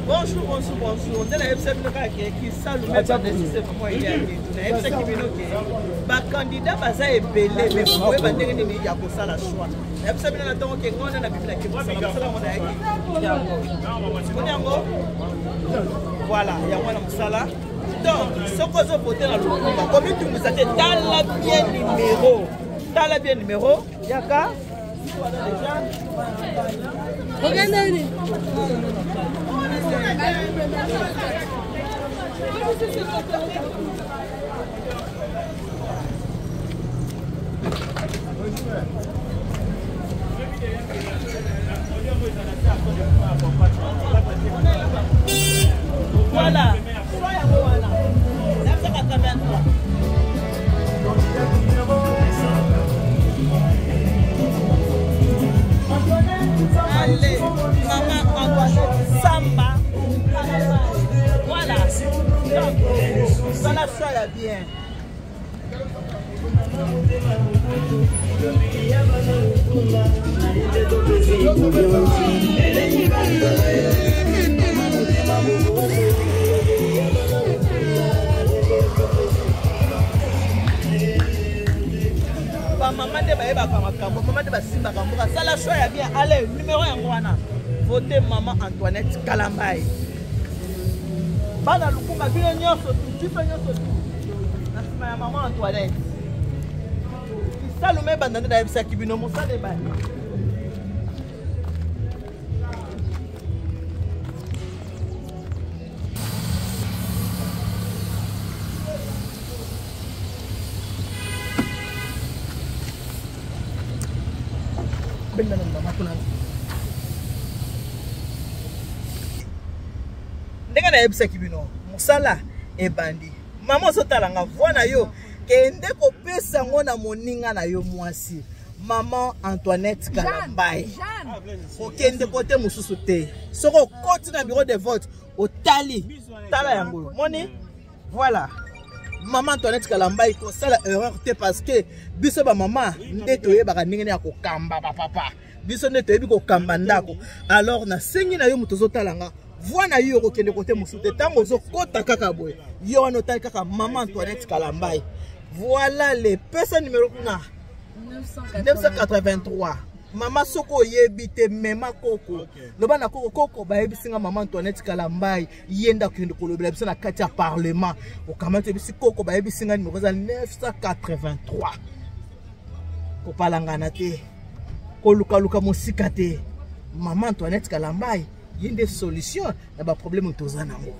Bonjour. On a qui Salomé pas décidé comment il y a ba candidat baza ebelé mais vous ba ndenge ni ya ko sala choix. Na bisa bina na tongo ke ngona na bibla ke sala mona yaki. Yango. Voilà, ya mwana musala. Donc, ce qu'on a voté dans le combat, comme tu nous as dit, dans la bien numéro, Yaka. Regardez. Voilà. Allez, maman Antoinette Samba. Voilà. Ça la soya bien. Maman de Baïba Kamakambo, maman de Basimba Kamboura, ça la soya bien. Allez, numéro 1, votez maman Antoinette Kalambay. Pas dans le coup, ma vie, tu fais maman Antoinette. Ça le met bandana dans le kibino, mon ça des bandes. Ndenge na yebisa kibino musala ebandi mama sotalanga voix yo kende kopesa ngo na moninga na yo mwasi maman Antoinette Kalambay okende kote mususu te soko koti na bureau de vote otali tala yango moni voilà maman Antoinette Kalambay ko sala erreur te parce que biso ba maman ndeto yebaka ndenge na kokamba ba papa biso ndeto yebi kokamba ndako alors na sengi na yo mutozo talanga voix na yo kokende kote mususu te tango zo kota kaka boy yo wana otali kaka maman Antoinette Kalambay. Voilà les personnes numéro 983. Maman Soko yebite mema koko. Loba na koko ba yebisinga maman Antoinette Kalambay yenda kende kolobela biso na kati ya parlement. Okamate bisi koko ba yebisinga numéro 983. Kopalangana te. Koluka mosika te. Maman Antoinette Kalambay yende solution na ba problème tozana ngo.